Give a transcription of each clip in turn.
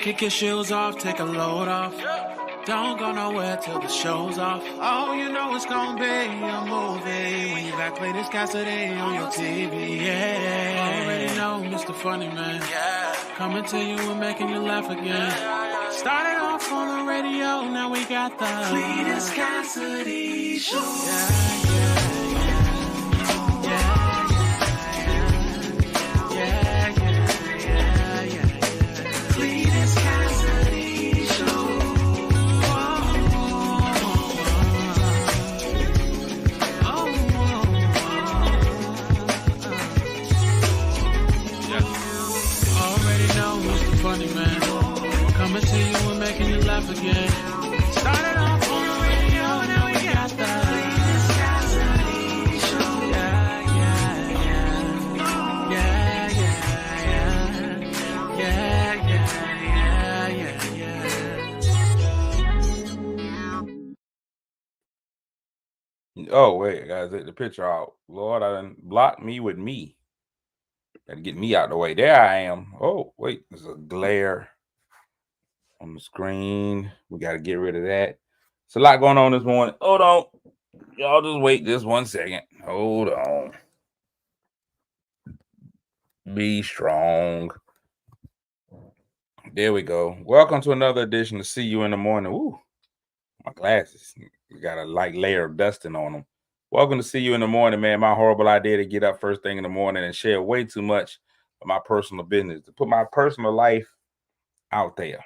Kick your shoes off, take a load off. Don't go nowhere till the show's off. Oh, you know it's gonna be a movie when you got Cletus Cassidy on your TV. Yeah, already know Mr. Funny Man. Yeah, coming to you and making you laugh again. Started off on the radio, now we got the Cletus Cassidy Show. Yeah. Again. Started off on the radio, now we got the Cletus Cassidy Show. Oh, wait, guys, take the picture out. Lord, I done blocked me with me. Gotta get me out the way. There I am. Oh, wait, there's a glare on the screen. We got to get rid of that. It's a lot going on this morning. Hold on. Y'all just wait just 1 second. Hold on. Be strong. There we go. Welcome to another edition of See You in the Morning. Ooh, my glasses got a light layer of dusting on them. Welcome to See You in the Morning, man. My horrible idea to get up first thing in the morning and share way too much of my personal business, to put my personal life out there.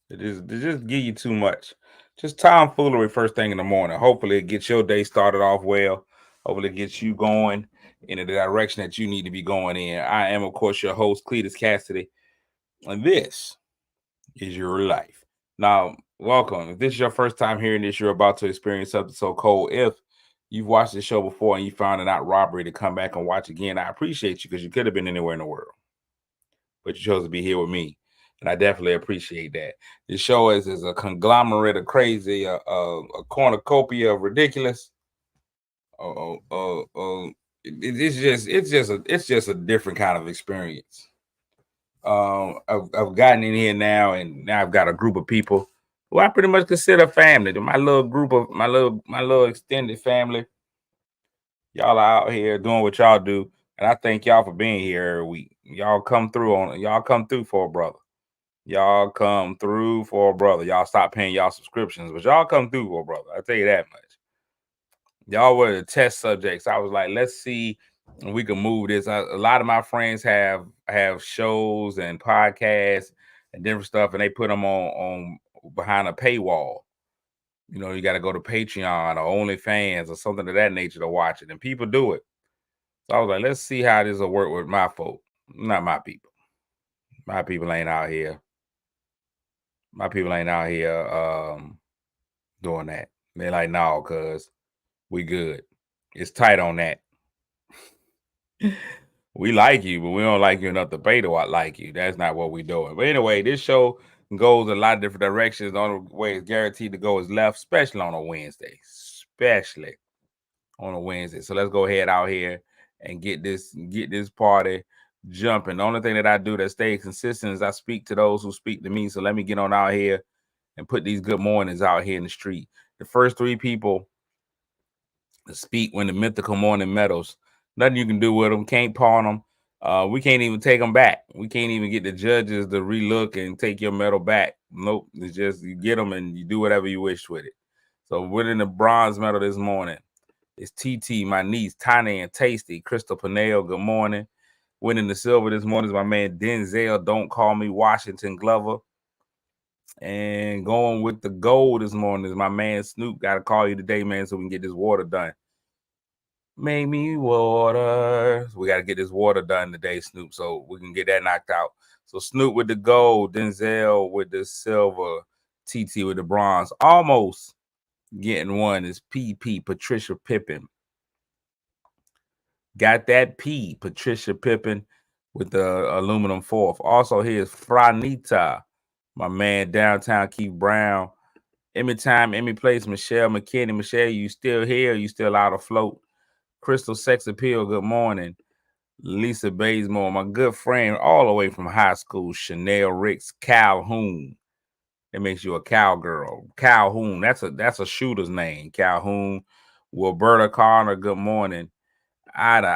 It just give you too much. Just tomfoolery first thing in the morning. Hopefully it gets your day started off well. Hopefully it gets you going in the direction that you need to be going in. I am, of course, your host, Cletus Cassidy, and this is your life. Now, welcome. If this is your first time hearing this, you're about to experience something so cold. If you've watched the show before and you found it not robbery to come back and watch again, I appreciate you because you could have been anywhere in the world, but you chose to be here with me. And I definitely appreciate that. This show is a conglomerate of crazy, a cornucopia of ridiculous. It's just a different kind of experience. I've gotten in here now, and now I've got a group of people who I pretty much consider family. My little group of my little extended family. Y'all are out here doing what y'all do, and I thank y'all for being here every week. Y'all come through for a brother. Y'all come through for a brother. Y'all stop paying y'all subscriptions, but y'all come through for a brother. I tell you that much. Y'all were the test subjects. I was like, let's see if we can move this. A lot of my friends have shows and podcasts and different stuff, and they put them on behind a paywall. You know, you got to go to Patreon or OnlyFans or something of that nature to watch it, and people do it. So I was like, let's see how this will work with my folk. Not my people. My people ain't out here. My people ain't out here doing that. They're like, no, cuz we good. It's tight on that. We like you, but we don't like you enough to pay to like you. That's not what we're doing. But anyway, this show goes a lot of different directions. The only way it's guaranteed to go is left, especially on a Wednesday. Especially on a Wednesday. So let's go ahead out here and get this party jumping. The only thing that I do that stays consistent is I speak to those who speak to me. So let me get on out here and put these good mornings out here in the street. The first 3 people to speak win the mythical morning medals. Nothing you can do with them. Can't pawn them. We can't even take them back. We can't even get the judges to relook and take your medal back. Nope. It's just you get them and you do whatever you wish with it. So winning the bronze medal this morning is TT, my niece, Tiny and Tasty. Crystal Pinell, good morning. Winning the silver this morning is my man Denzel, Don't Call Me Washington Glover. And going with the gold this morning is my man Snoop. Got to call you today, man, so we can get this water done. Make me water. So we got to get this water done today, Snoop, so we can get that knocked out. So Snoop with the gold, Denzel with the silver, TT with the bronze. Almost getting one is PP, Patricia Pippen. Got that P, Patricia Pippen with the aluminum fourth. Also, here's Franita, my man, downtown Keith Brown. Emmy time, Emmy place, Michelle McKinney. Michelle, you still here? You still out afloat? Crystal Sex Appeal, good morning. Lisa Bazemore, my good friend, all the way from high school, Chanel Ricks Calhoun. That makes you a cowgirl. Calhoun. That's a shooter's name. Calhoun. Wilberta Connor, good morning. IDA,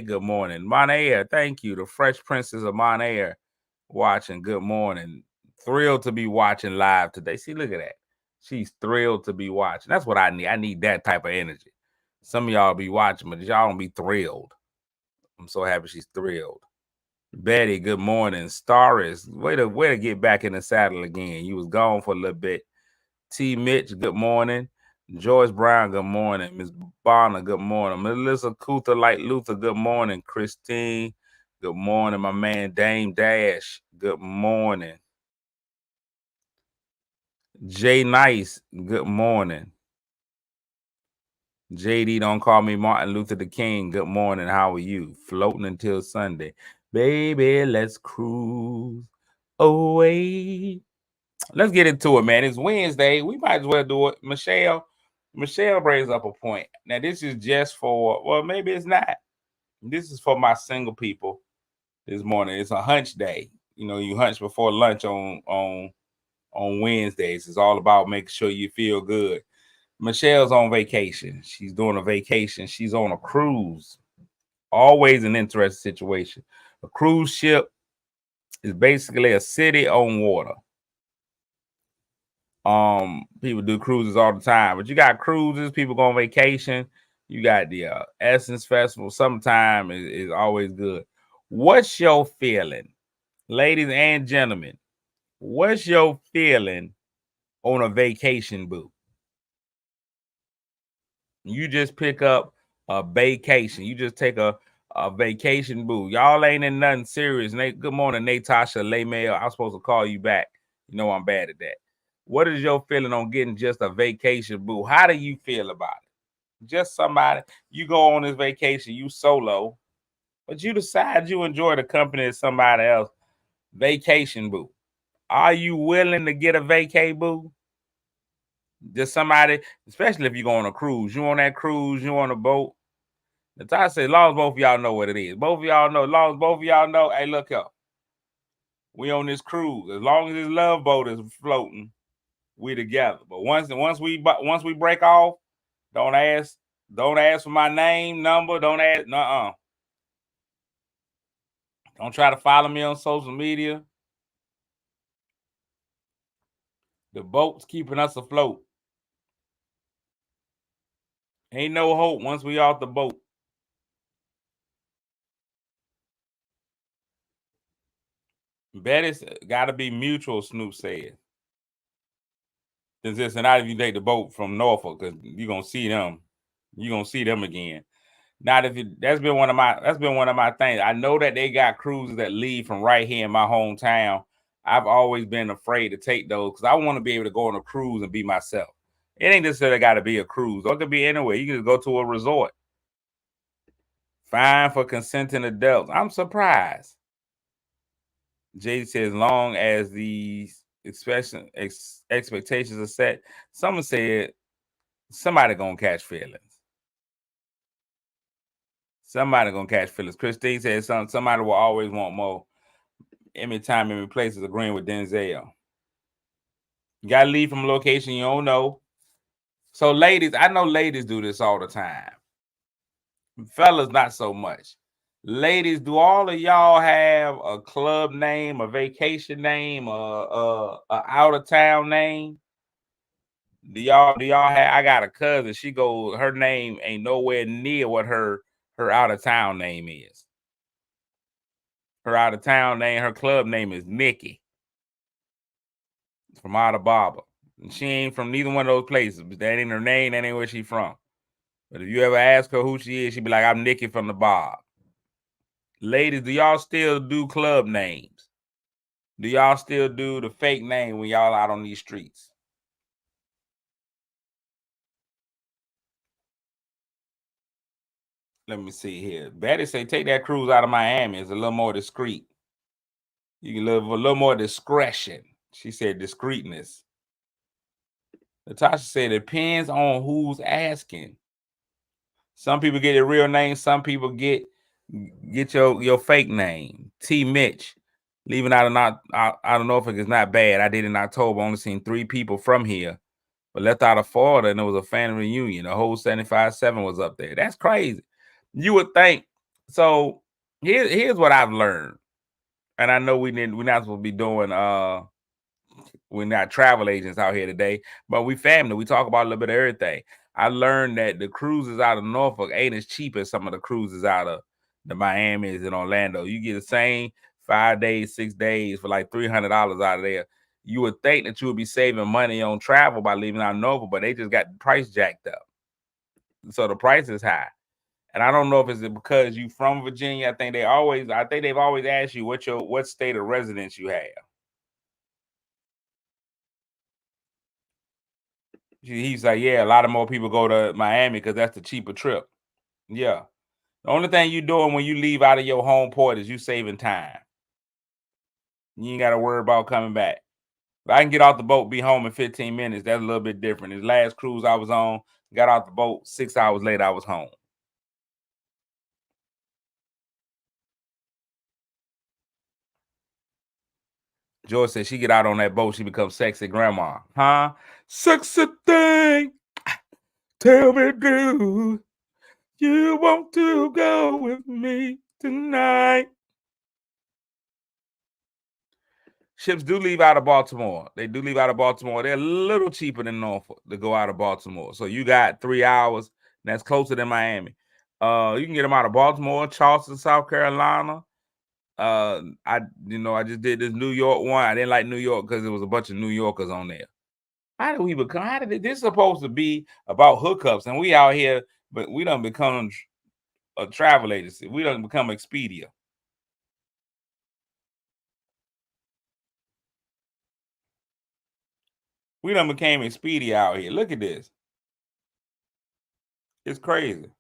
good morning. Monair, thank you. The Fresh Princess of Monair watching. Good morning. Thrilled to be watching live today. See, look at that. She's thrilled to be watching. That's what I need. I need that type of energy. Some of y'all be watching, but y'all don't be thrilled. I'm so happy she's thrilled. Betty, good morning. Staris, way to get back in the saddle again. You was gone for a little bit. T. Mitch, good morning. Joyce Brown, good morning. Miss Bonner, good morning. Melissa Kuther, like Luther, good morning. Christine, good morning. My man Dame Dash, good morning. Jay Nice, good morning. JD, don't call me Martin Luther the King. Good morning. How are you? Floating until Sunday. Baby, let's cruise away. Let's get into it, man. It's Wednesday. We might as well do it. Michelle brings up a point. Now, this is just for, well, maybe it's not. This is for my single people this morning. It's a hunch day. You know, you hunch before lunch on Wednesdays. It's all about making sure you feel good. Michelle's on vacation. She's doing a vacation. She's on a cruise. Always an interesting situation. A cruise ship is basically a city on water. People do cruises all the time, but you got cruises, people go on vacation. You got the Essence Festival. Summertime is always good. What's your feeling, ladies and gentlemen? What's your feeling on a vacation, boo? You just pick up a vacation. You just take a vacation, boo. Y'all ain't in nothing serious. Good morning, Natasha Laymail. I'm supposed to call you back. You know I'm bad at that. What is your feeling on getting just a vacation, boo? How do you feel about it? Just somebody, you go on this vacation, you solo, but you decide you enjoy the company of somebody else. Vacation, boo. Are you willing to get a vacay, boo? Just somebody, especially if you go on a cruise. You on that cruise, you on a boat. Natasha said, as long as both of y'all know what it is. Both of y'all know, as long as both of y'all know, hey, look up. We on this cruise. As long as this love boat is floating, we together. But once we break off, don't ask for my name, number. Don't ask. Don't try to follow me on social media. The boat's keeping us afloat. Ain't no hope once we off the boat. Betty's got to be mutual, Snoop said. Since not if you take the boat from Norfolk, because you're gonna see them. You're gonna see them again. Not if that's been one of my things. I know that they got cruises that leave from right here in my hometown. I've always been afraid to take those because I want to be able to go on a cruise and be myself. It ain't necessarily got to be a cruise. Or it could be anywhere. You can just go to a resort. Fine for consenting adults. I'm surprised. Jay says, long as these expectations are set. Someone said somebody gonna catch feelings. Somebody gonna catch feelings. Christine said somebody will always want more. Every time, every place is agreeing with Denzel. You gotta leave from a location you don't know. So, ladies, I know ladies do this all the time. Fellas, not so much. Ladies, do all of y'all have a club name, a vacation name, a out of town name? Do y'all have? I got a cousin. She goes, her name ain't nowhere near what her out of town name is. Her out of town name, her club name is Nikki from Ada Baba. And she ain't from neither one of those places. But that ain't her name. That ain't where she from. But if you ever ask her who she is, she be like, I'm Nikki from the Bob. Ladies, do y'all still do club names? Do y'all still do the fake name when y'all out on these streets? Let me see here. Betty say, take that cruise out of Miami. It's a little more discreet. You can live a little more discretion. She said discreetness. Natasha said, it depends on who's asking. Some people get their real name. Some people get your fake name. T. Mitch. Leaving out of Norfolk is not bad. I did in October. Only seen 3 people from here, but left out of Florida, and it was a family reunion. The whole 75-7 was up there. That's crazy. You would think. So here's what I've learned, and I know we're not supposed to be doing we're not travel agents out here today, but we family. We talk about a little bit of everything. I learned that the cruises out of Norfolk ain't as cheap as some of the cruises out of the Miamis and Orlando. You get the same 5 days, 6 days for like $300 out of there. You would think that you would be saving money on travel by leaving out Norfolk, but they just got the price jacked up. So the price is high. And I don't know if it's because you from Virginia. I think they've always asked you what state of residence you have. He's like, yeah, a lot of more people go to Miami because that's the cheaper trip. Yeah. The only thing you're doing when you leave out of your home port is you saving time. You ain't got to worry about coming back. If I can get off the boat, be home in 15 minutes, that's a little bit different. This last cruise I was on, got off the boat, 6 hours later, I was home. George said she get out on that boat, she becomes sexy grandma. Huh? Sexy thing. Tell me, do you want to go with me tonight? Ships do leave out of Baltimore. They do leave out of Baltimore. They're a little cheaper than Norfolk to go out of Baltimore. So you got 3 hours. That's closer than Miami. You can get them out of Baltimore, Charleston, South Carolina. I just did this New York one. I didn't like New York because there was a bunch of New Yorkers on there. How did we become? This is supposed to be about hookups, and we out here, but we don't become a travel agency. We don't become Expedia. We done became Expedia out here. Look at this. It's crazy.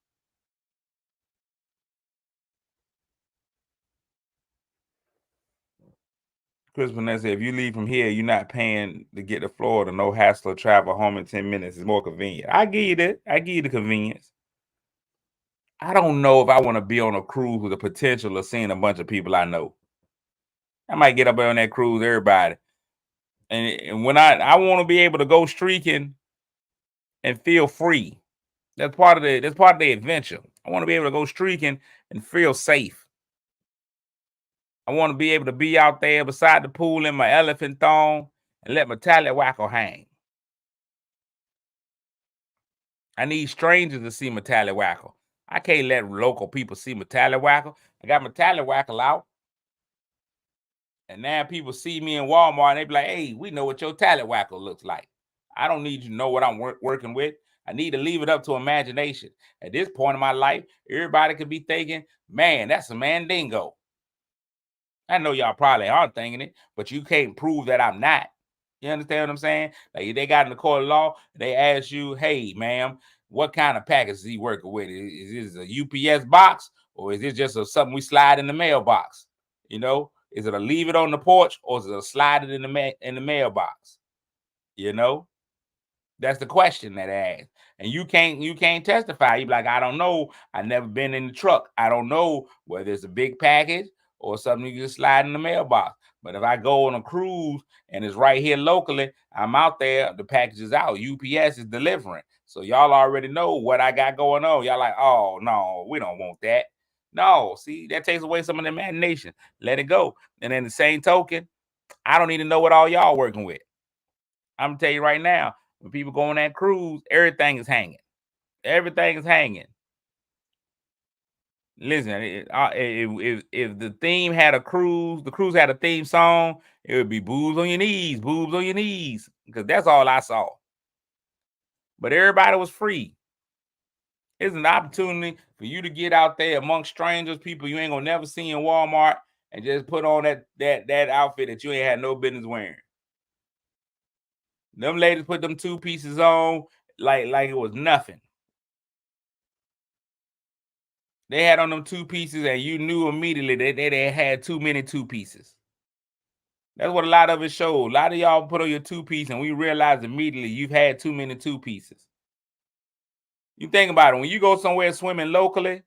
Chris Vanessa, if you leave from here, you're not paying to get to Florida. No hassle, travel home in 10 minutes. It's more convenient. I give you that. I give you the convenience. I don't know if I want to be on a cruise with the potential of seeing a bunch of people I know. I might get up on that cruise, everybody. And when I want to be able to go streaking and feel free. That's part of the adventure. I want to be able to go streaking and feel safe. I want to be able to be out there beside the pool in my elephant thong and let my tallywhacker hang. I need strangers to see my tallywhacker. I can't let local people see my tallywhacker. I got my tallywhacker out. And now people see me in Walmart and they be like, hey, we know what your tallywhacker looks like. I don't need you to know what I'm working with. I need to leave it up to imagination. At this point in my life, everybody could be thinking, man, that's a Mandingo. I know y'all probably aren't thinking it, but you can't prove that I'm not. You understand what I'm saying? Like if they got in the court of law, they ask you, hey, ma'am, what kind of package is he working with? Is this a UPS box or is this just something we slide in the mailbox? You know, is it a leave it on the porch or is it a slide it in the mailbox? You know, that's the question that I ask. And you can't testify. You be like, I don't know. I never been in the truck. I don't know whether it's a big package or something you just slide in the mailbox. But if I go on a cruise and it's right here locally, I'm out there, the package is out. UPS is delivering. So y'all already know what I got going on. Y'all like, oh, no, we don't want that. No, see, that takes away some of the imagination. Let it go. And then the same token, I don't even know what all y'all working with. I'm going to tell you right now, when people go on that cruise, everything is hanging. Everything is hanging. Listen, if the theme had a cruise, the cruise had a theme song, it would be boobs on your knees, because that's all I saw. But everybody was free. It's an opportunity for you to get out there amongst strangers, people you ain't gonna never see in Walmart, and just put on that outfit that you ain't had no business wearing. Them ladies put them 2 pieces on like it was nothing. They had on them 2 pieces, and you knew immediately that they had too many 2 pieces. That's what a lot of it showed. A lot of y'all put on your 2 piece, and we realized immediately you've had too many 2 pieces. You think about it. When you go somewhere swimming locally,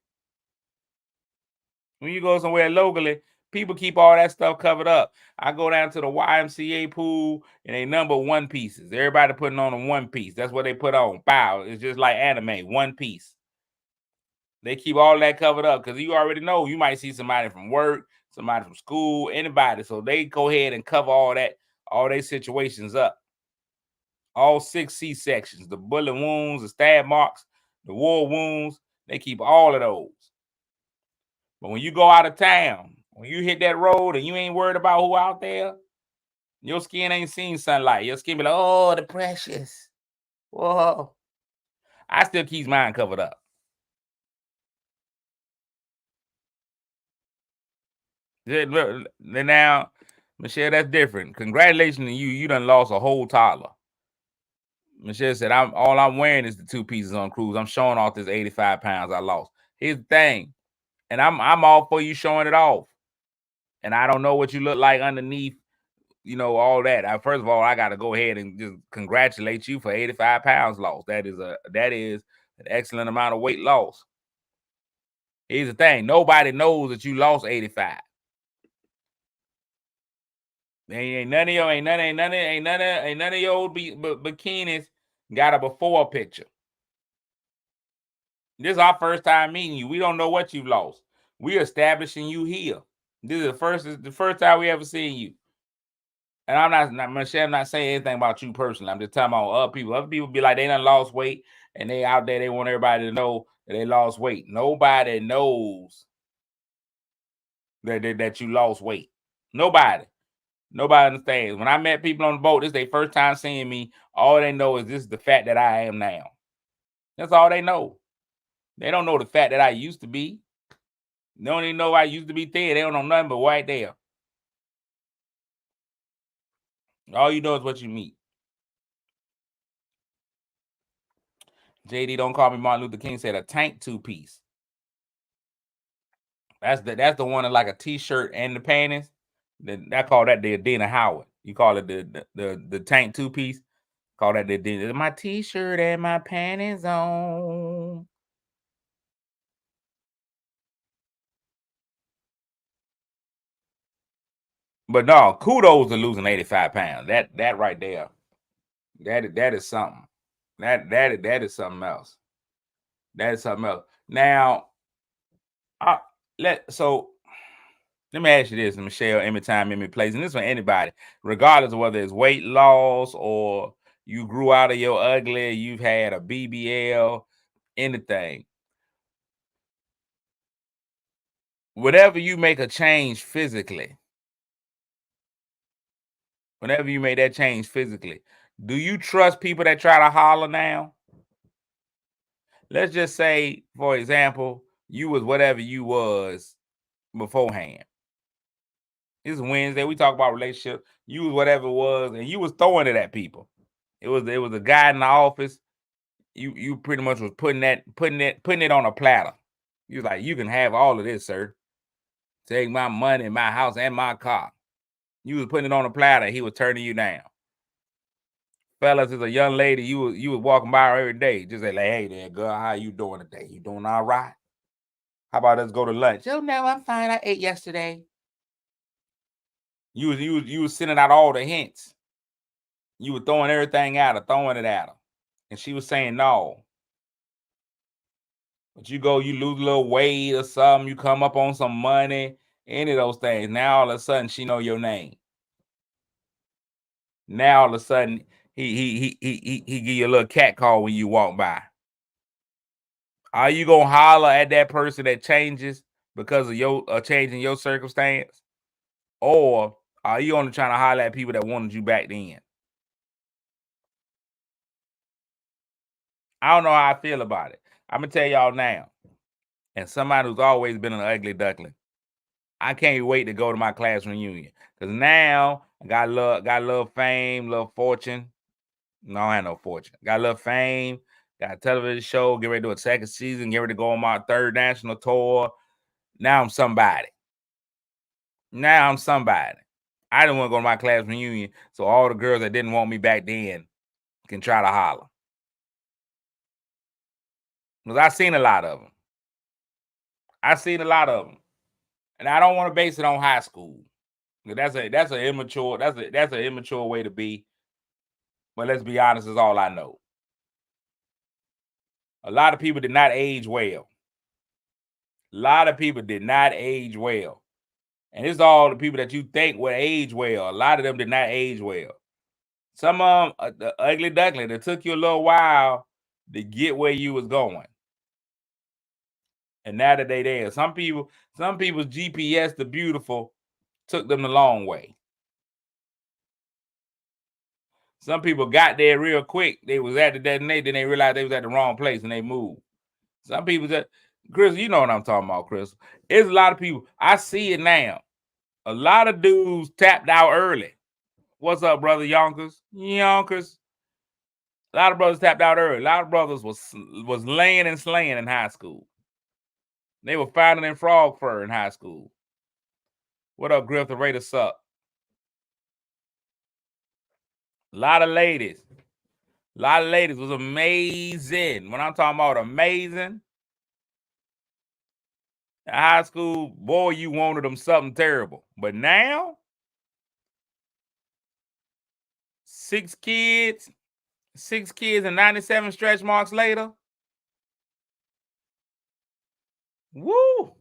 people keep all that stuff covered up. I go down to the YMCA pool and they number one pieces. Everybody putting on a one piece. That's what they put on. Wow. It's just like anime, one piece. They keep all that covered up because you already know you might see somebody from work, somebody from school, anybody. So they go ahead and cover all their situations up. All 6 C-sections, the bullet wounds, the stab marks, the war wounds, they keep all of those. But when you go out of town, when you hit that road and you ain't worried about who out there, your skin ain't seen sunlight. Your skin be like, oh, the precious. Whoa. I still keep mine covered up. Now, Michelle, that's different. Congratulations to you. You done lost a whole toddler. Michelle said, all I'm wearing is the 2 pieces on cruise. I'm showing off this 85 pounds I lost. Here's the thing. And I'm all for you showing it off. And I don't know what you look like underneath, all that. First of all, I got to go ahead and just congratulate you for 85 pounds lost. That is an excellent amount of weight loss. Here's the thing. Nobody knows that you lost 85. Ain't none of your bikinis got a before picture. This is our first time meeting you. We don't know what you've lost. We're establishing you here. This is the first time we ever seen you. And I'm not saying anything about you personally. I'm just talking about other people. Other people be like, they done lost weight and they out there, they want everybody to know that they lost weight. Nobody knows that you lost weight. Nobody understands. When I met people on the boat, this is their first time seeing me. All they know is this is the fat that I am now. That's all they know. They don't know the fat that I used to be. They don't even know I used to be thin. They don't know nothing but right there. All you know is what you meet. JD, don't call me Martin Luther King, said a tank 2-piece. That's the one that like a t-shirt and the panties. I call that the Adina Howard. You call it the tank 2-piece. Call that the Adina. My t-shirt and my panties on. But no, kudos to losing 85 pounds. That right there. That is something. That is something else. That is something else. Now, let me ask you this, Michelle, Emmy Time, Emmy Place, and this for anybody, regardless of whether it's weight loss or you grew out of your ugly, you've had a BBL, anything. Whatever you make a change physically, whenever you make that change physically, do you trust people that try to holler now? Let's just say, for example, you was whatever you was beforehand. This is Wednesday. We talk about relationship. You was whatever it was, and you was throwing it at people. It was a guy in the office. You pretty much was putting it on a platter. You was like, you can have all of this, sir. Take my money, my house, and my car. You was putting it on a platter. He was turning you down. Fellas, as a young lady, you was walking by her every day. Just say, like, hey there, girl, how you doing today? You doing all right? How about let's go to lunch? Oh no, I'm fine. I ate yesterday. You was sending out all the hints. You were throwing everything at her, throwing it at her. And she was saying no. But you lose a little weight or something, you come up on some money, any of those things. Now all of a sudden she know your name. Now all of a sudden he give you a little cat call when you walk by. Are you gonna holler at that person that changes because of your changing your circumstance? Or are you only trying to holler at people that wanted you back then? I don't know how I feel about it. I'm gonna tell y'all now. And somebody who's always been an ugly duckling, I can't wait to go to my class reunion because now I got a little fame, little fortune. No, I had no fortune. Got a little fame. Got a television show. Get ready to do a second season. Get ready to go on my 3rd national tour. Now I'm somebody. I didn't want to go to my class reunion, so all the girls that didn't want me back then can try to holler. Because I seen a lot of them. And I don't want to base it on high school. That's an immature way to be. But let's be honest, is all I know. A lot of people did not age well. And it's all the people that you think would age well. A lot of them did not age well. Some of them, the ugly duckling, it took you a little while to get where you was going. And now that they there, some people's GPS, the beautiful, took them the long way. Some people got there real quick. They was at the destination, then they realized they was at the wrong place and they moved. Some people just, Chris, you know what I'm talking about, Chris. It's a lot of people. I see it now. A lot of dudes tapped out early. What's up, brother Yonkers? Yonkers. A lot of brothers tapped out early. A lot of brothers was laying and slaying in high school. They were finding in frog fur in high school. What up, Griff? The Raider suck. A lot of ladies was amazing. When I'm talking about amazing, in high school, boy, you wanted them something terrible. But now, 6 kids and 97 stretch marks later. Woo!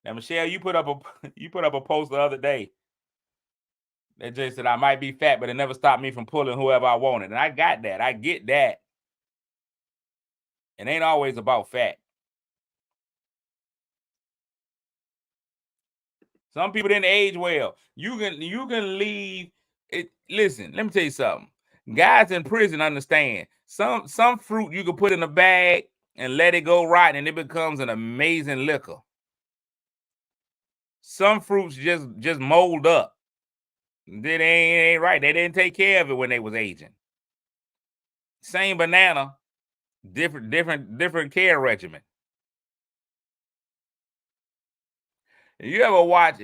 Now, Michelle, you put up a post the other day that just said I might be fat, but it never stopped me from pulling whoever I wanted. And I got that. I get that. It ain't always about fat. Some people didn't age well. You can leave it. Listen, let me tell you something. Guys in prison understand. Some fruit you can put in a bag and let it go rotten, and it becomes an amazing liquor. Some fruits just mold up. They ain't right. They didn't take care of it when they was aging. Same banana, different care regimen. If you ever watch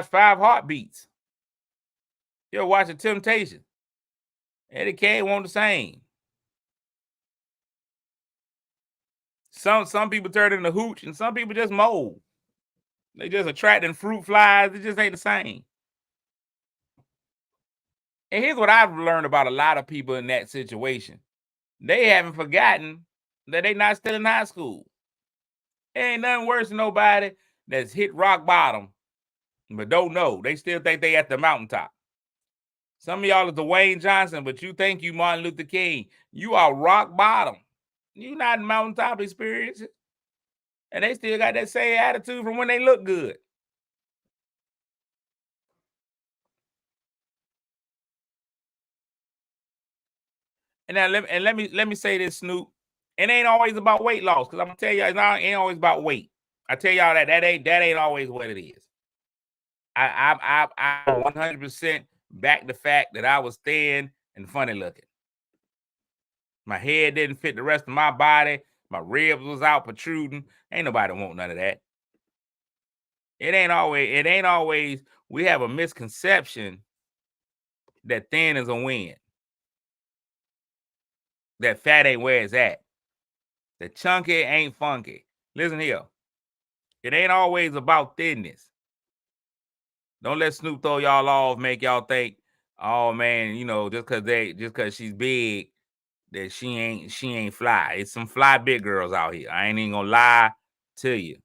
5 Heartbeats, you ever watch The Temptation, Eddie Kane won't the same. Some people turn into hooch, and some people just mold. They just attracting fruit flies. It just ain't the same. And here's what I've learned about a lot of people in that situation. They haven't forgotten that they not still in high school. Ain't nothing worse than nobody that's hit rock bottom, but don't know. They still think they at the mountaintop. Some of y'all is Dwayne Johnson, but you think you Martin Luther King. You are rock bottom. You not in mountaintop experiences. And they still got that same attitude from when they look good. And now let me say this, Snoop. It ain't always about weight loss, because I'm gonna tell y'all, it ain't always about weight. I tell y'all that ain't always what it is. I 100% back the fact that I was thin and funny looking. My head didn't fit the rest of my body. My ribs was out protruding. Ain't nobody want none of that. It ain't always. We have a misconception that thin is a win. That fat ain't where it's at. That chunky ain't funky. Listen here. It ain't always about thinness. Don't let Snoop throw y'all off, make y'all think, oh man, just cause she's big, that she ain't fly. It's some fly big girls out here. I ain't even gonna lie to you.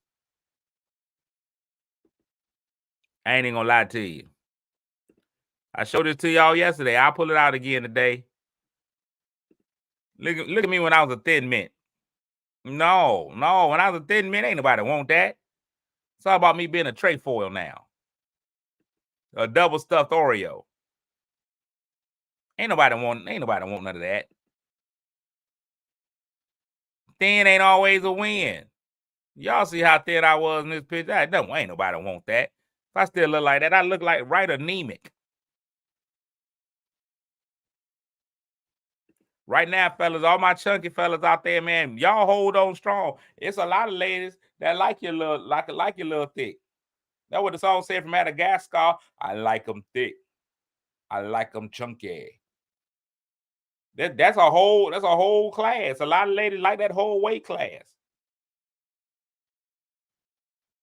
I showed it to y'all yesterday. I'll pull it out again today. Look at me when I was a thin mint. No, when I was a thin mint, ain't nobody want that. It's all about me being a trefoil now. A double stuffed Oreo. Ain't nobody want none of that. Thin ain't always a win. Y'all see how thin I was in this picture? Ain't nobody want that. If I still look like that, I look like right anemic. Right now, fellas, all my chunky fellas out there, man, y'all hold on strong. It's a lot of ladies that like your little thick. That's what the song said from Madagascar. I like them thick. I like them chunky. That's a whole class. A lot of ladies like that whole weight class.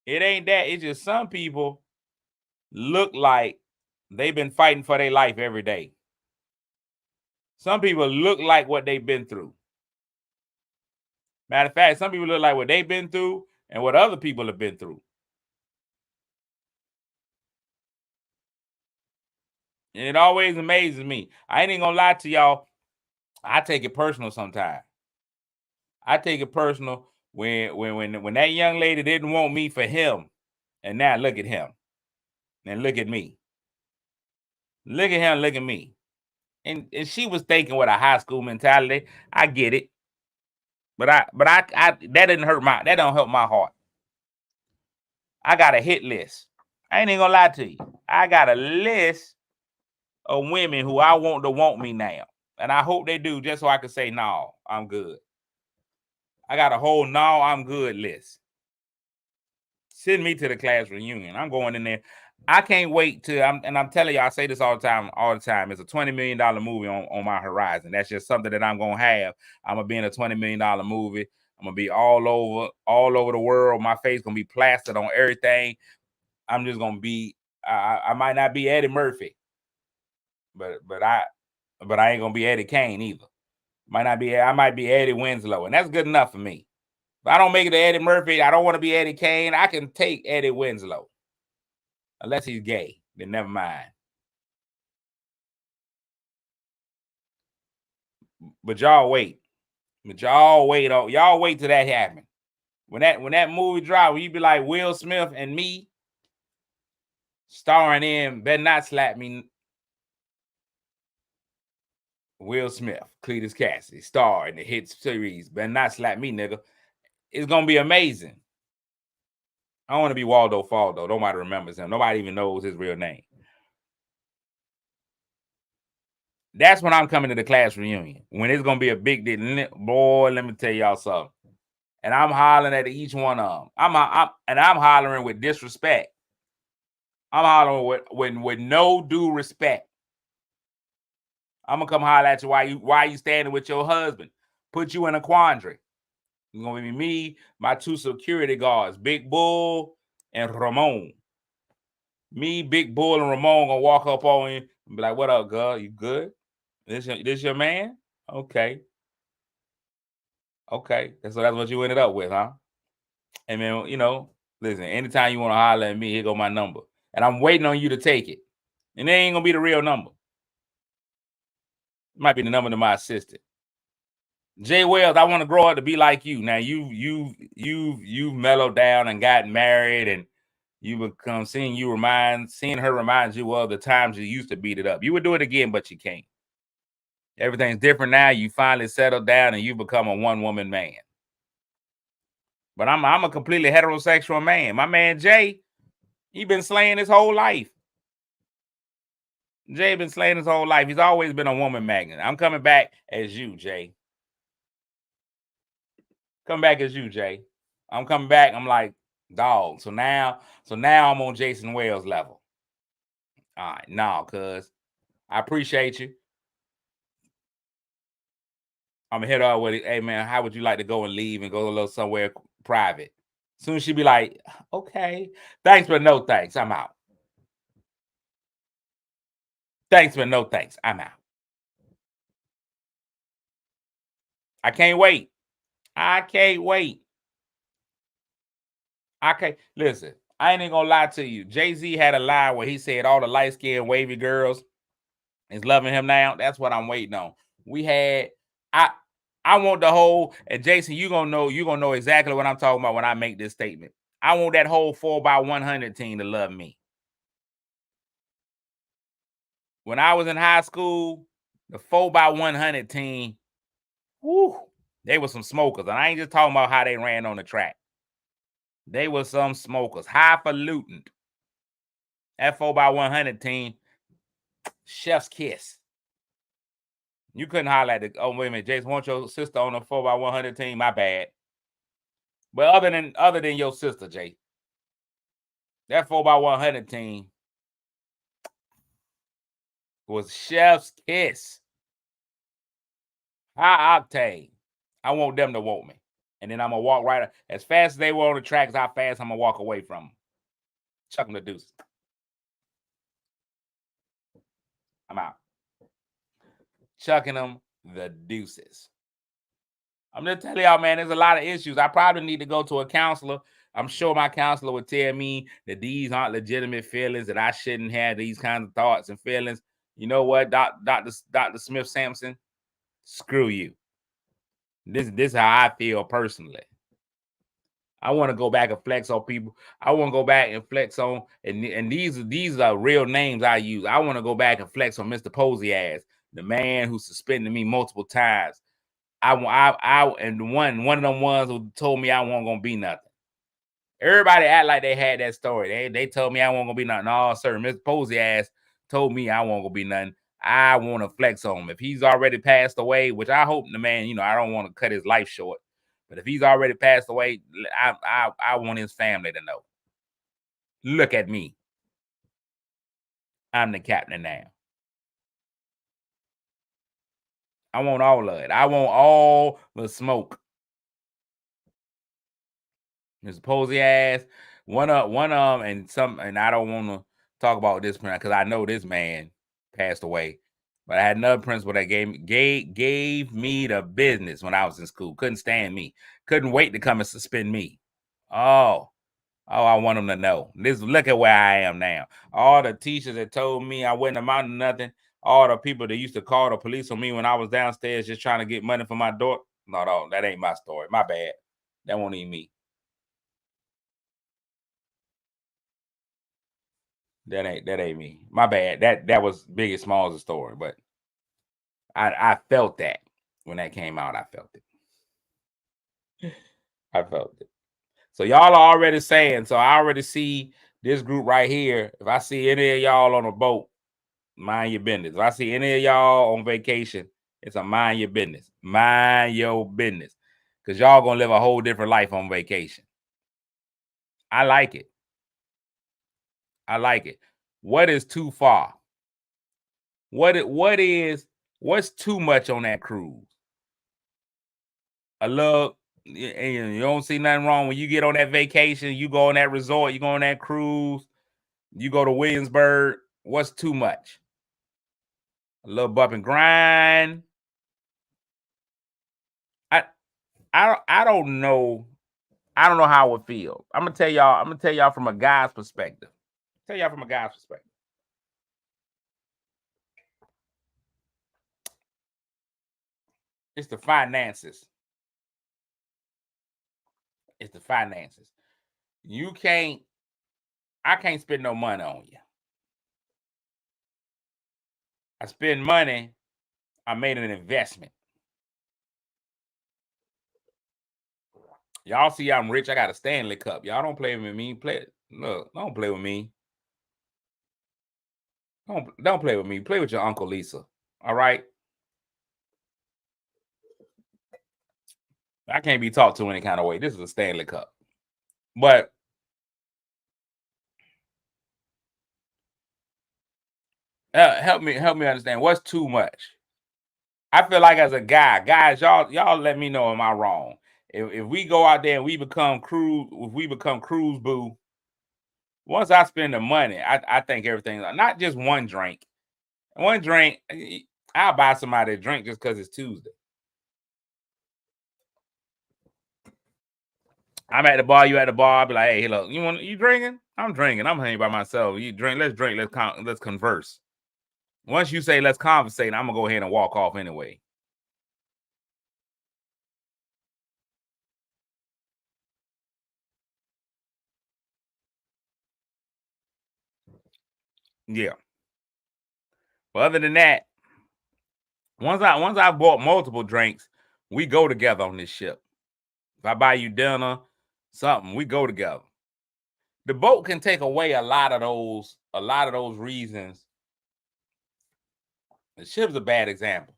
It ain't that. It's just some people look like they've been fighting for their life every day. Some people look like what they've been through. Matter of fact, some people look like what they've been through and what other people have been through. And it always amazes me. I ain't even gonna lie to y'all. I take it personal sometimes. I take it personal when that young lady didn't want me for him, and now look at him, and look at me. Look at him, look at me. And she was thinking with a high school mentality. I get it. But I that didn't that don't help my heart. I got a hit list. I ain't even gonna lie to you. I got a list of women who I want to want me now. And I hope they do just so I can say, no, I'm good. I got a whole no, I'm good list. Send me to the class reunion. I'm going in there. I can't wait to, I'm telling you, I say this all the time. It's a $20 million movie on my horizon. That's just something that I'm going to have. I'm going to be in a $20 million movie. I'm going to be all over the world. My face going to be plastered on everything. I'm just going to be, I might not be Eddie Murphy, but I ain't going to be Eddie Kane either. I might be Eddie Winslow, and that's good enough for me. If I don't make it to Eddie Murphy, I don't want to be Eddie Kane. I can take Eddie Winslow. Unless he's gay, then never mind. But y'all wait. Y'all wait till that happens. When that movie drop, when you be like Will Smith and me starring in Better Not Slap Me. Will Smith, Cletus Cassidy, star in the hit series Better Not Slap Me, nigga. It's gonna be amazing. I want to be Waldo Faldo. Nobody remembers him. Nobody even knows his real name. That's when I'm coming to the class reunion. When it's gonna be a big deal. Boy, let me tell y'all something. And I'm hollering at each one of them. I'm hollering with disrespect. I'm hollering with no due respect. I'm gonna come holler at you why you standing with your husband. Put you in a quandary. It's gonna be me, my two security guards, Big Bull and Ramon. Me, Big Bull, and Ramon gonna walk up on you and be like, "What up, girl? You good? This your man? Okay. So that's what you ended up with, huh?" And then, listen, anytime you want to holler at me, here go my number. And I'm waiting on you to take it. And it ain't gonna be the real number. It might be the number to my assistant. Jay Wells, I want to grow up to be like you. Now you've mellowed down and got married, and you become seeing her reminds you of the times you used to beat it up. You would do it again, but you can't. Everything's different now. You finally settled down and you become a one-woman man. But I'm a completely heterosexual man. My man Jay, he been slaying his whole life. Jay been slaying his whole life. He's always been a woman magnet. I'm coming back as you, Jay. Come back as you, Jay. I'm coming back. I'm like, dog. So now I'm on Jason Wells level. All right, no, cuz I appreciate you. I'm gonna hit her with it. Hey man, how would you like to go and leave and go a little somewhere private? Soon as she be like, okay, thanks, but no thanks. I'm out. Thanks, but no thanks. I'm out. I can't wait. I can't wait. Listen. I ain't even gonna lie to you. Jay-Z had a line where he said all the light-skinned wavy girls is loving him now. That's what I'm waiting on. I want the whole, and Jason, you're gonna know exactly what I'm talking about when I make this statement. I want that whole 4x100 team to love me. When I was in high school, the 4x100 team, whoo, they were some smokers. And I ain't just talking about how they ran on the track. They were some smokers, highfalutin. That 4x100 team, chef's kiss. You couldn't holler at oh, wait a minute, Jason, want your sister on the 4x100 team? My bad. But other than your sister, Jay, that 4x100 team was chef's kiss. High octane. I want them to want me. And then I'm going to walk right as fast as they were on the tracks, how fast I'm going to walk away from them. Chuck them the deuces. I'm out. Chucking them the deuces. I'm just telling y'all, man, there's a lot of issues. I probably need to go to a counselor. I'm sure my counselor would tell me that these aren't legitimate feelings, that I shouldn't have these kinds of thoughts and feelings. You know what, Dr. Smith Sampson? Screw you. This is how I feel personally. I want to go back and flex on people. I want to go back and flex on, and these are real names I use. I want to go back and flex on Mr. Posey ass, the man who suspended me multiple times. And one of them ones who told me I wasn't gonna be nothing. Everybody act like they had that story. They told me I wasn't gonna be nothing. No, sir, Mr. Posey ass told me I wasn't gonna be nothing. I want to flex on him. If he's already passed away, which I hope the man, I don't want to cut his life short. But if he's already passed away, I want his family to know. Look at me. I'm the captain now. I want all of it. I want all the smoke. Mr. Posey ass, and I don't want to talk about this because I know this man passed away. But I had another principal that gave me the business when I was in school. Couldn't stand me. Couldn't wait to come and suspend me. Oh, I want them to know. Look at where I am now. All the teachers that told me I wouldn't amount to nothing. All the people that used to call the police on me when I was downstairs just trying to get money for my daughter. No, that ain't my story. My bad. That won't even me. That ain't me. My bad. That was Biggie Smalls' story, but I felt that when that came out. I felt it. I felt it. So y'all are already saying. So I already see this group right here. If I see any of y'all on a boat, mind your business. If I see any of y'all on vacation, it's a mind your business. Mind your business, because y'all gonna live a whole different life on vacation. I like it. I like it. What is too far? What's too much on that cruise? A little, and you don't see nothing wrong when you get on that vacation, you go on that resort, you go on that cruise, you go to Williamsburg. What's too much? A little bump and grind. I don't know. I don't know how it would feel. I'm gonna tell y'all from a guy's perspective. It's the finances. I can't spend no money on you. I spend money, I made an investment. Y'all see I'm rich. I got a Stanley Cup. Y'all don't play with me. Don't play with me. Don't play with me. Play with your Uncle Lisa. All right? I can't be talked to any kind of way. This is a Stanley Cup. But help me understand what's too much. I feel like as a guys, y'all let me know, am I wrong? If we go out there and we become cruise boo, once I spend the money, I think everything, not just one drink. One drink, I'll buy somebody a drink just because it's Tuesday. I'm at the bar, you at the bar. I'll be like, hey, look, you drinking? I'm drinking. I'm hanging by myself. You drink, let's converse. Once you say let's conversate, I'm gonna go ahead and walk off anyway. Yeah. But other than that, once I've bought multiple drinks, we go together on this ship. If I buy you dinner, something, we go together. The boat can take away a lot of those reasons. The ship's a bad example.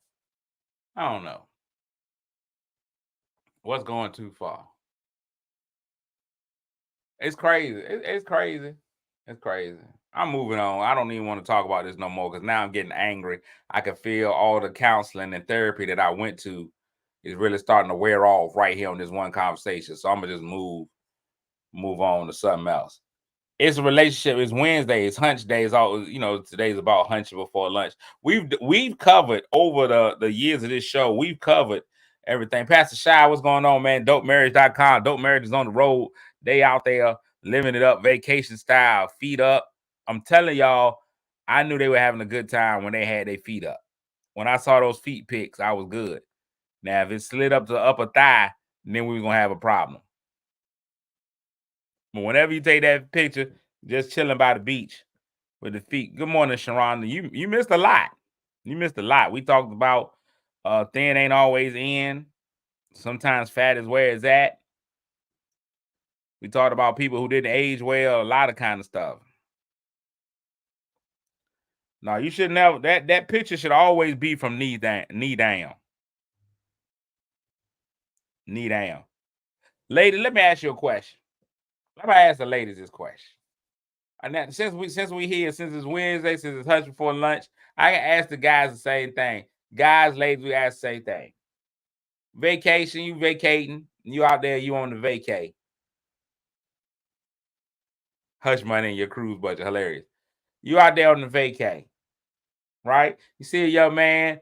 I don't know. What's going too far? It's crazy. It's crazy. It's crazy. I'm moving on. I don't even want to talk about this no more because now I'm getting angry. I can feel all the counseling and therapy that I went to is really starting to wear off right here on this one conversation. So I'm gonna just move on to something else. It's a relationship. It's Wednesday. It's hunch day. It's all, today's about hunching before lunch. We've covered over the years of this show. We've covered everything. Pastor Shy, what's going on, man? DopeMarriage.com. Dope Marriage is on the road. They out there living it up, vacation style, feet up. I'm telling y'all, I knew they were having a good time when they had their feet up. When I saw those feet pics, I was good. Now, if it slid up to the upper thigh, then we were gonna have a problem. But whenever you take that picture, just chilling by the beach with the feet. Good morning, Sharonda. You missed a lot. You missed a lot. We talked about thin ain't always in. Sometimes fat is where it's at. We talked about people who didn't age well, a lot of kind of stuff. No, you should never. That picture should always be from knee down. Knee down. Knee down. Lady, let me ask you a question. Let me ask the ladies this question. And that, since we here, since it's Wednesday, since it's hunch before lunch, I can ask the guys the same thing. Guys, ladies, we ask the same thing. Vacation, you vacating, you out there, you on the vacay. Hush money in your cruise budget, hilarious. You out there on the vacay, right? You see a young man,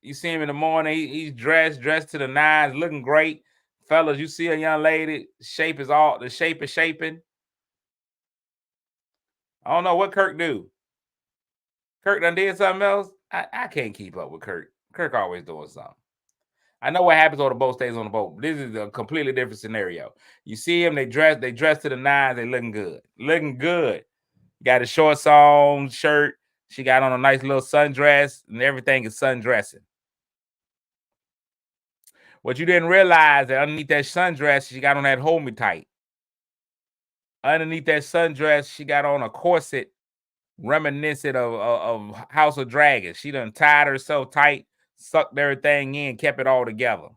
you see him in the morning, he's dressed to the nines, looking great. Fellas, you see a young lady, the shape is shaping. I don't know what Kirk do. Kirk done did something else. I can't keep up with Kirk. Kirk always doing something. I know what happens on the boat stays on the boat. This is a completely different scenario. You see them, they dress to the nines, they looking good. Got a shorts on, shirt. She got on a nice little sundress, and everything is sundressing. What you didn't realize that underneath that sundress, she got on that hold me tight. Underneath that sundress, she got on a corset reminiscent of House of Dragons. She done tied herself tight, sucked everything in, kept it all together.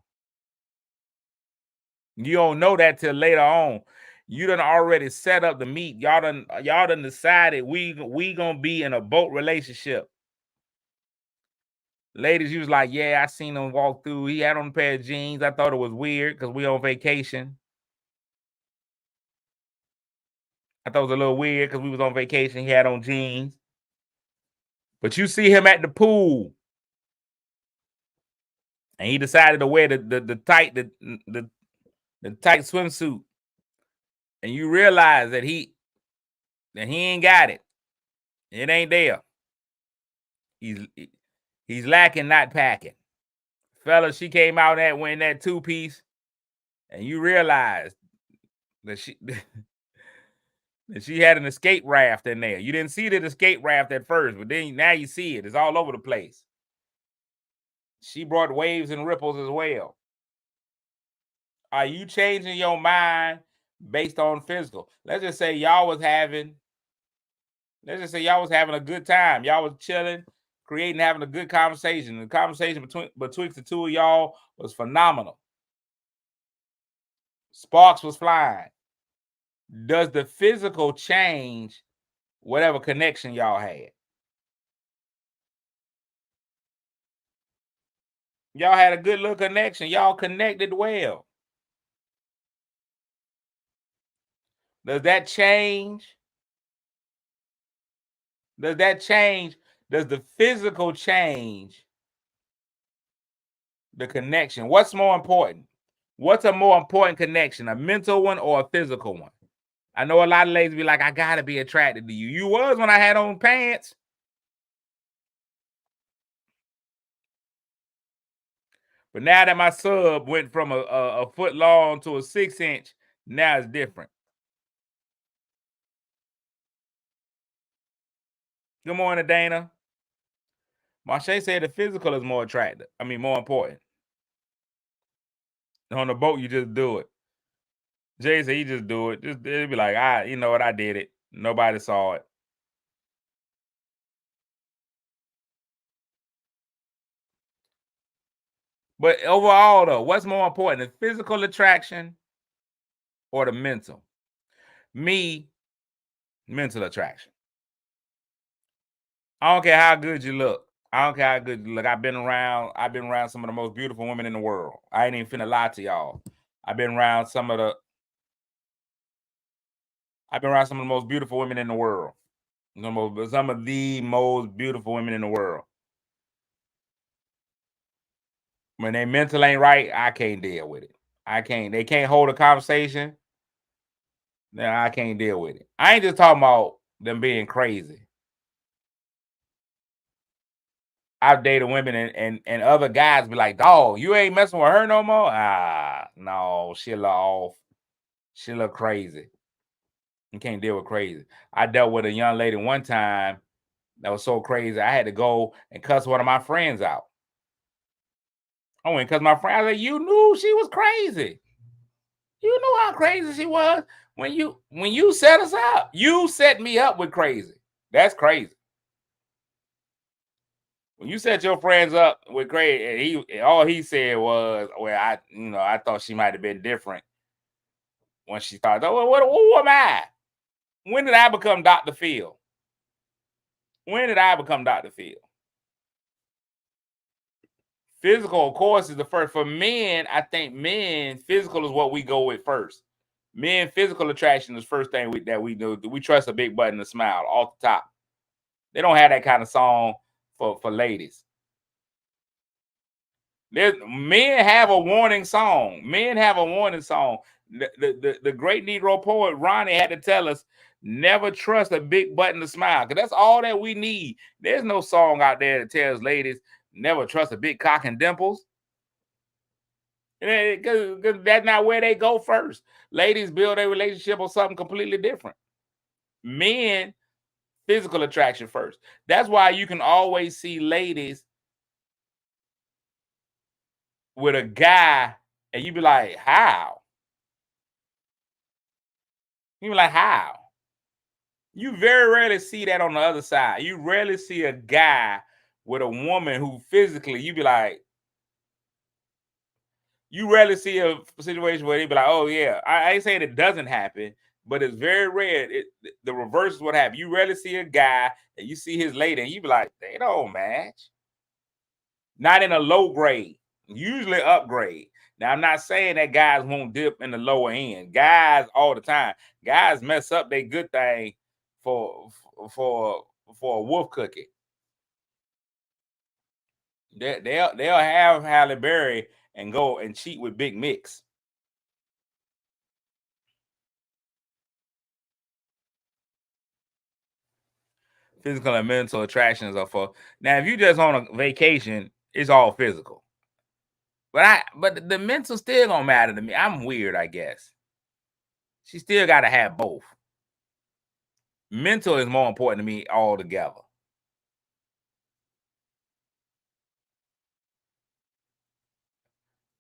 You don't know that till later on. You done already set up the meet. Y'all done decided we gonna be in a boat relationship. Ladies, you was like, yeah, I seen him walk through. He had on a pair of jeans. I thought it was weird because we on vacation. I thought it was a little weird because we was on vacation. He had on jeans. But you see him at the pool. And he decided to wear the tight swimsuit. And you realize that he ain't got it. It ain't there. He's lacking, not packing. Fellas, she came out wearing that two-piece, and you realize that she had an escape raft in there. You didn't see the escape raft at first, but then now you see it. It's all over the place. She brought waves and ripples as well. Are you changing your mind based on physical? Let's just say y'all was having a good time. Y'all was chilling, creating, having a good conversation. The conversation betwixt the two of y'all was phenomenal. Sparks was flying. Does the physical change whatever connection y'all had? Y'all had a good little connection. Y'all connected well. Does that change? Does the physical change the connection? What's more important? What's a more important connection, a mental one or a physical one? I know a lot of ladies be like, I gotta be attracted to you. You was when I had on pants. But now that my sub went from a foot long to a 6-inch, now it's different. Good morning, Dana. Marche said the physical is more attractive. I mean, more important. On the boat, you just do it. Jay said, you just do it. Just it'd be like, you know what, I did it. Nobody saw it. But overall, though, what's more important, the physical attraction or the mental? Me, Mental attraction. I don't care how good you look. I don't care how good you look. I've been around some of the most beautiful women in the world. I ain't even finna lie to y'all. I've been around some of the most beautiful women in the world. Some of the most beautiful women in the world. When they mental ain't right, I can't deal with it. They can't hold a conversation. No, I can't deal with it. I ain't just talking about them being crazy. I've dated women and other guys be like, dog, you ain't messing with her no more? Ah, no, she look off. She look crazy. You can't deal with crazy. I dealt with a young lady one time that was so crazy, I had to go and cuss one of my friends out. I went because my friend, I was like, you knew she was crazy. You knew how crazy she was when you set us up. You set me up with crazy. That's crazy. When you set your friends up with crazy, and all he said was, "Well, I thought she might have been different when she started." Oh, who am I? When did I become Dr. Phil? When did I become Dr. Phil? Physical, of course, is the first. For men, I think physical is what we go with first. Men, physical attraction is the first thing that we do. We trust a big button to smile off the top. They don't have that kind of song for ladies. Men have a warning song. Men have a warning song. The great Negro poet Ronnie had to tell us, never trust a big button to smile, because that's all that we need. There's no song out there that tells ladies never trust a big cock and dimples. Because that's not where they go first. Ladies build a relationship on something completely different. Men, physical attraction first. That's why you can always see ladies with a guy and you be like, how? You be like, how? You very rarely see that on the other side. You rarely see a guy with a woman who physically, you be like, you rarely see a situation where they be like, oh yeah. I ain't saying it doesn't happen, but it's very rare. The reverse is what happens. You rarely see a guy and you see his lady and you be like, they don't match. Not in a low grade, usually upgrade. Now, I'm not saying that guys won't dip in the lower end. Guys all the time. Guys mess up their good thing for a wolf cookie. They'll have Halle Berry and go and cheat with Big Mix. Physical and mental attractions are for now. If you just on a vacation, it's all physical. But the mental still gonna matter to me. I'm weird, I guess. She still gotta have both. Mental is more important to me altogether.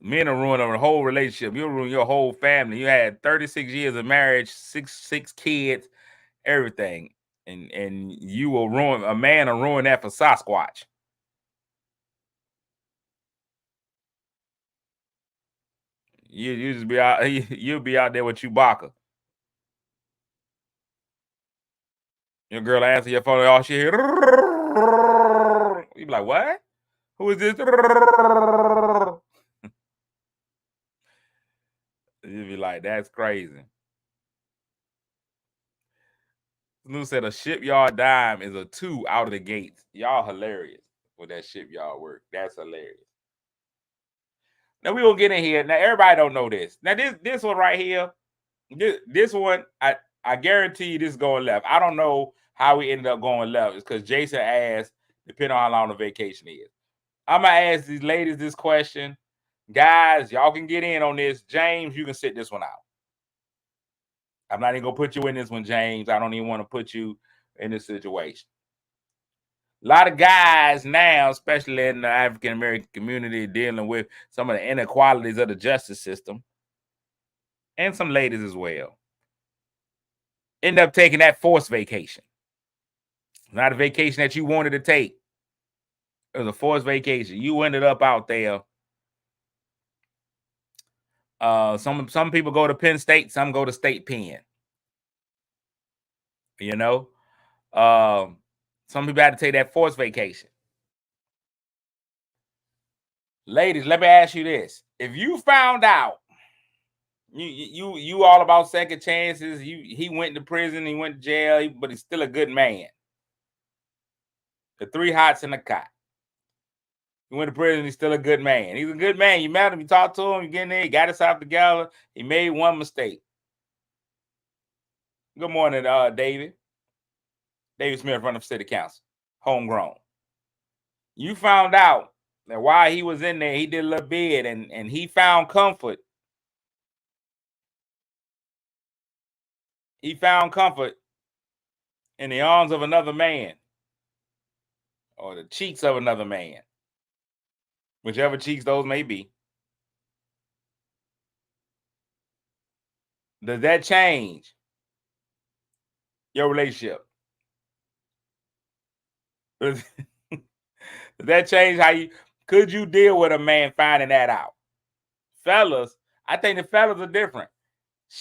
Men are ruining a whole relationship. You'll ruin your whole family. You had 36 years of marriage, six kids, everything. And you will ruin a man will ruin that for Sasquatch. You just be out, you'll be out there with Chewbacca. Your girl answer your phone, all she hear. You be like, what? Who is this? You be like, that's crazy. Lou said a shipyard dime is a 2 out of the gates. Y'all hilarious with that shipyard work. That's hilarious. Now we gonna get in here. Now everybody don't know this. Now this one right here, this one, I guarantee this is going left. I don't know how we ended up going left. It's because Jason asked, depending on how long the vacation is. I'm gonna ask these ladies this question. Guys, y'all can get in on this. James, you can sit this one out. I'm not even gonna put you in this one, James. I don't even want to put you in this situation. A lot of guys now, especially in the African American community, dealing with some of the inequalities of the justice system, and some ladies as well, end up taking that forced vacation. Not a vacation that you wanted to take. It was a forced vacation. You ended up out there. Some people go to Penn State, some go to State Penn. You know, some people had to take that forced vacation. Ladies, let me ask you this: if you found out you all about second chances, he went to prison, he went to jail, but he's still a good man. The three hots in the cot. He went to prison, he's still a good man. He's a good man. You met him, you talked to him, you get in there, he got himself together. He made one mistake. Good morning, David. David Smith, running for city council, homegrown. You found out that while he was in there, he did a little bid and he found comfort. He found comfort in the arms of another man or the cheeks of another man, whichever cheeks those may be. Does that change your relationship? Does that change how you could you deal with a man finding that out? Fellas, I think the fellas are different.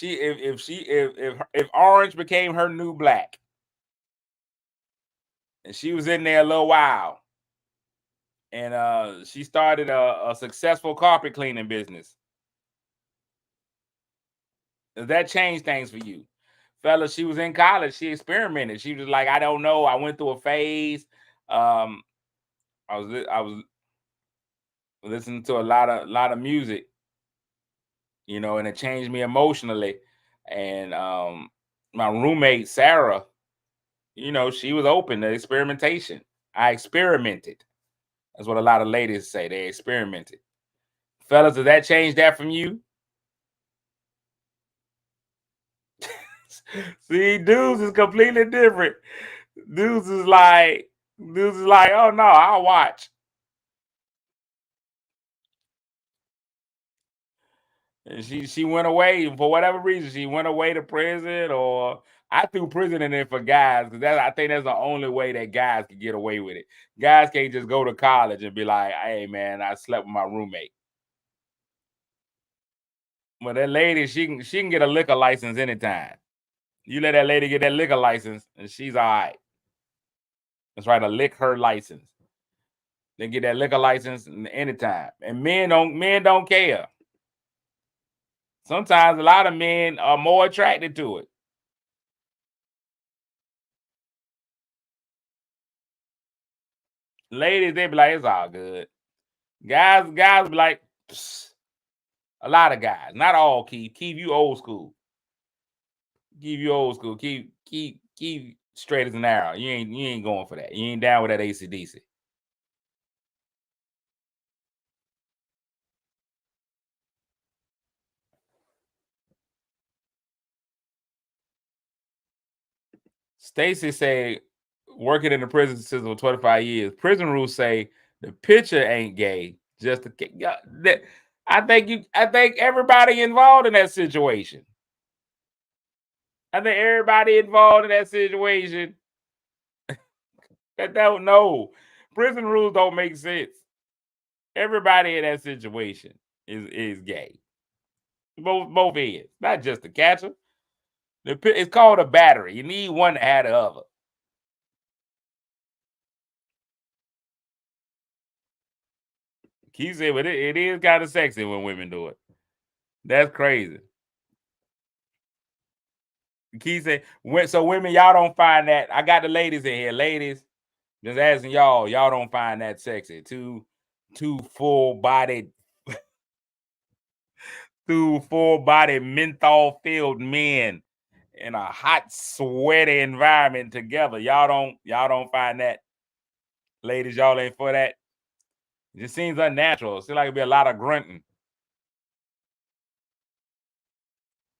If orange became her new black and she was in there a little while and she started a successful carpet cleaning business, does that change things for you? Fellas, she was in college, she experimented. She was like, I don't know, I went through a phase. I was listening to a lot of music, you know, and it changed me emotionally. And my roommate Sarah, you know, she was open to experimentation. I experimented. That's what a lot of ladies say. They experimented. Fellas, does that change that from you? See, dudes is completely different. Dudes is like, oh no, I'll watch. And she went away for whatever reason. She went away to prison, or I threw prison in there for guys because I think that's the only way that guys can get away with it. Guys can't just go to college and be like, "Hey man, I slept with my roommate." But that lady, she can get a liquor license anytime. You let that lady get that liquor license, and she's all right. That's right, a lick her license. They get that liquor license anytime, and men don't care. Sometimes a lot of men are more attracted to it. Ladies, they be like, it's all good. Guys be like, psst. A lot of guys, not all. Keep you old school. Keep you old school. Keep straight as an arrow. You ain't going for that. You ain't down with that AC/DC. Stacy say, working in the prison system for 25 years, prison rules say the picture ain't gay. Just the I think everybody involved in that situation. I think everybody involved in that situation that don't know. Prison rules don't make sense. Everybody in that situation is gay. Both ends, not just the catcher. It's called a battery. You need one to have the other. Keith said, but it is kind of sexy when women do it. That's crazy. Keith said, so women, y'all don't find that. I got the ladies in here. Ladies, just asking y'all don't find that sexy. Two full-bodied, menthol-filled men in a hot, sweaty environment together. Y'all don't find that. Ladies, y'all ain't for that. It just seems unnatural. It seems like it'd be a lot of grunting.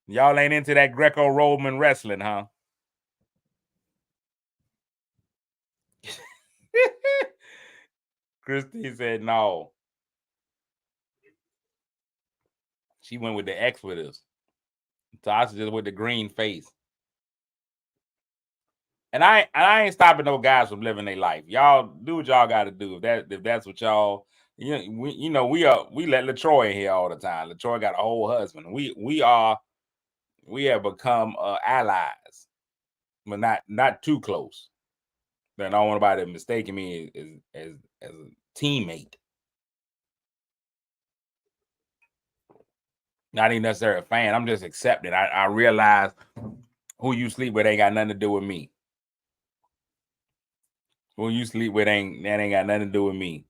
Y'all ain't into that Greco-Roman wrestling, huh? Christine said no. She went with the expletives. Tasha just with the green face. And I ain't stopping no guys from living their life. Y'all do what y'all got to do. If that's what y'all, we let LaTroy in here all the time. LaTroy got a whole husband. We have become allies. but not too close. Then I don't want anybody mistaking me as a teammate. Not even necessarily a fan. I'm just accepting. I realize who you sleep with ain't got nothing to do with me. Who you sleep with ain't got nothing to do with me.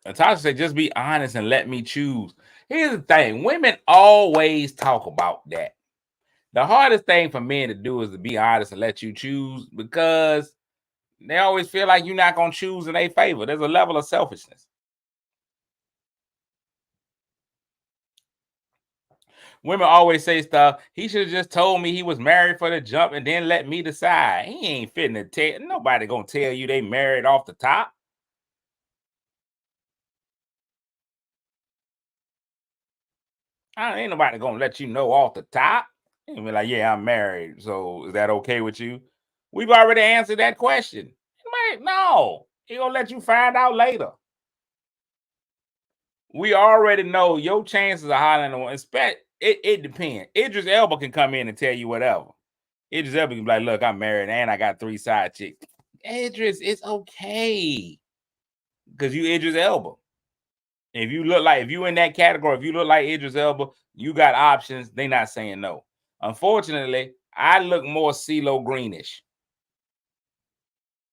Natasha said, just be honest and let me choose. Here's the thing. Women always talk about that. The hardest thing for men to do is to be honest and let you choose, because they always feel like you're not going to choose in their favor. There's a level of selfishness. Women always say stuff. He should have just told me he was married for the jump and then let me decide. He ain't fitting to tell. Nobody going to tell you they married off the top. Ain't nobody going to let you know off the top. And be like, yeah, I'm married. So is that okay with you? We've already answered that question. No, he gonna let you find out later. We already know your chances are higher than the one. It depends. Idris Elba can come in and tell you whatever. Idris Elba can be like, look, I'm married and I got 3 side chicks. Idris, it's okay. Because you Idris Elba. If you in that category, if you look like Idris Elba, you got options. They not saying no. Unfortunately, I look more CeeLo Greenish.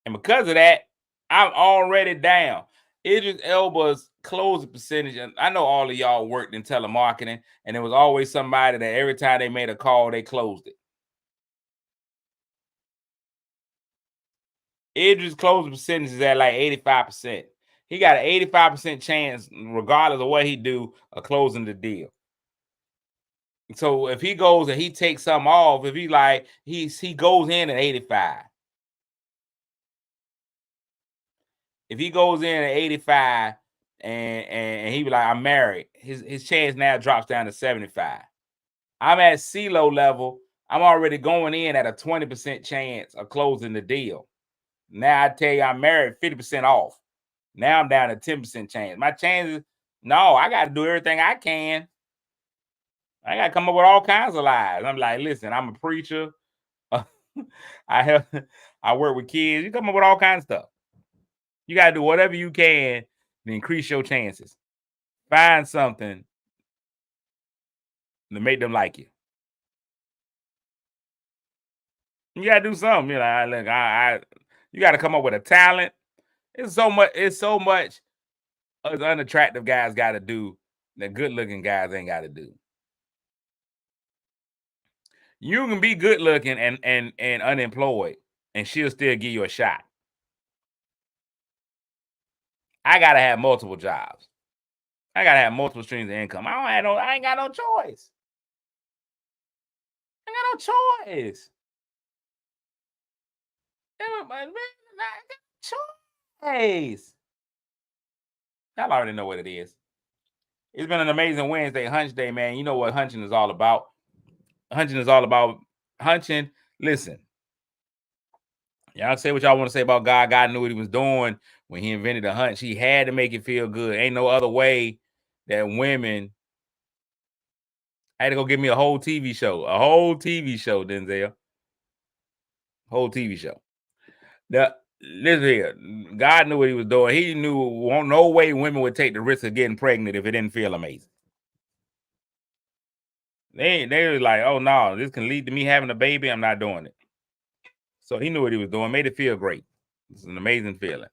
And because of that, I'm already down. Idris Elba's closing percentage, and I know all of y'all worked in telemarketing, and there was always somebody that every time they made a call, they closed it. Idris' closing percentage is at like 85%. He got an 85% chance, regardless of what he do, of closing the deal. So if he goes and he takes something off, if he goes in at 85. If he goes in at 85 and he be like, I'm married, his chance now drops down to 75. I'm at CeeLo level. I'm already going in at a 20% chance of closing the deal. Now I tell you I'm married, 50% off. Now I'm down to 10% chance. My chances, no, I got to do everything I can. I got to come up with all kinds of lies. I'm like, listen, I'm a preacher. I work with kids. You come up with all kinds of stuff. You got to do whatever you can to increase your chances. Find something to make them like you. You got to do something. You're like, look, you got to come up with a talent. It's so much unattractive guys got to do that good looking guys ain't got to do. You can be good looking and unemployed, and she'll still give you a shot. I gotta have multiple jobs. I gotta have multiple streams of income. I ain't got no choice. I ain't got no choice. Choice. Y'all already know what it is. It's been an amazing Wednesday, Hunch Day, man. You know what hunching is all about. Hunching is all about hunching. Listen, y'all say what y'all want to say about God. God knew what he was doing when he invented the hunch. He had to make it feel good. Ain't no other way that women. I had to go get me a whole TV show. Denzel. Whole TV show. Now, listen here. God knew what he was doing. He knew no way women would take the risk of getting pregnant if it didn't feel amazing. They were like, oh no, this can lead to me having a baby. I'm not doing it. So he knew what he was doing, made it feel great. It's an amazing feeling.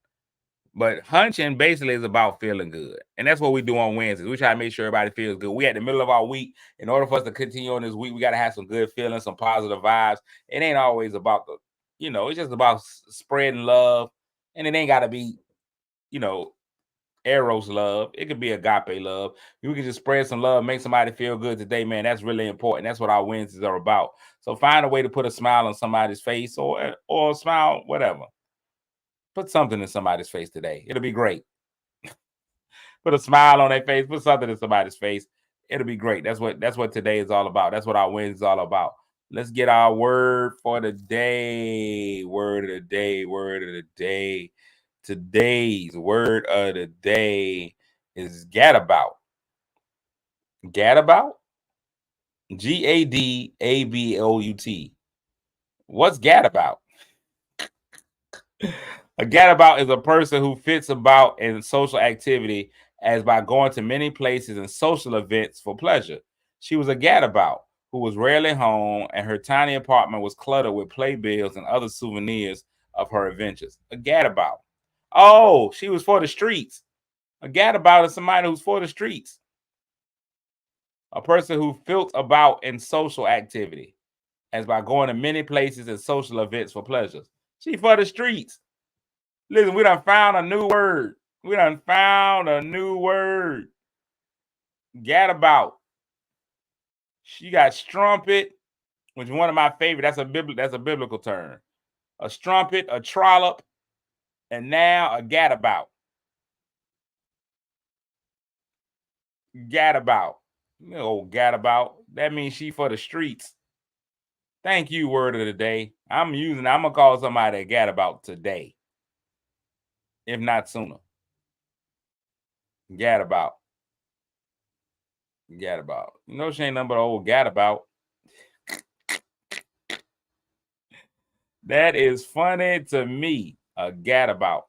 But hunching basically is about feeling good. And that's what we do on Wednesdays. We try to make sure everybody feels good. We at the middle of our week. In order for us to continue on this week, we got to have some good feelings, some positive vibes. It ain't always about it's just about spreading love. And it ain't got to be, Eros love. It could be agape love. We can just spread some love, make somebody feel good today, man. That's really important. That's what our Wednesdays are about. So find a way to put a smile on somebody's face or a smile, whatever. Put something in somebody's face today. It'll be great. Put a smile on their face. Put something in somebody's face. It'll be great. That's what today is all about. That's what our Wednesday is all about. Let's get our word for the day. Word of the day. Word of the day. Today's word of the day is gadabout. Gadabout? Gadabout. What's gadabout? A gadabout is a person who fits about in social activity as by going to many places and social events for pleasure. She was a gadabout who was rarely home, and her tiny apartment was cluttered with playbills and other souvenirs of her adventures. A gadabout. Oh, she was for the streets. A gadabout is somebody who's for the streets. A person who fills about in social activity as by going to many places and social events for pleasures. She for the streets. Listen, we done found a new word. Gadabout. She got strumpet, which is one of my favorite. That's a biblical term. A strumpet, a trollop, and now a gadabout. Gadabout. Gadabout. That means she for the streets. Thank you, word of the day. I'm gonna call somebody a gadabout today, if not sooner. Gadabout. You know she ain't nothing but an old gadabout. That is funny to me. A gadabout.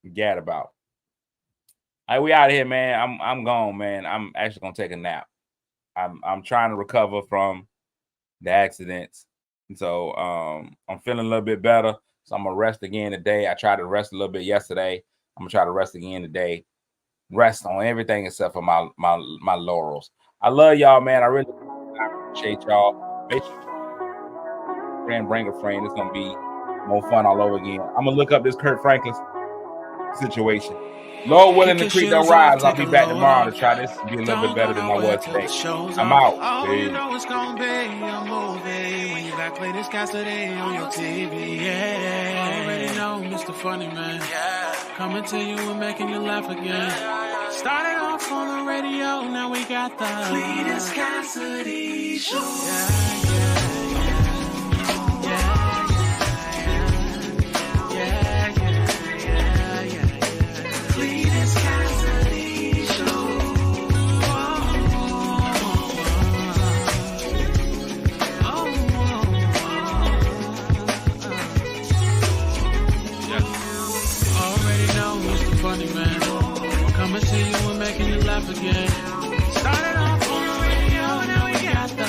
Gadabout. All right, we out of here, man. I'm gone, man. I'm actually gonna take a nap. I'm trying to recover from the accidents. So I'm feeling a little bit better. So I'm gonna rest again today. I tried to rest a little bit yesterday. I'm gonna try to rest again today. Rest on everything except for my laurels. I love y'all, man. I really appreciate y'all. Make sure bring a friend. It's gonna be more fun all over again. I'm gonna look up this Kurt Franklin situation. Lord willing, the creek don't rise. I'll be back tomorrow to try this to be a little bit better than I was today. I'm out. Oh, you know it's gonna be a movie when you got play this Cassidy on your TV. Yeah, already know Mr. Funny Man. Coming to you and making you laugh again. Started off on the radio, now we got the Cletus Cassidy Show. Coming to you and making you laugh again. Started off on the radio, now we got the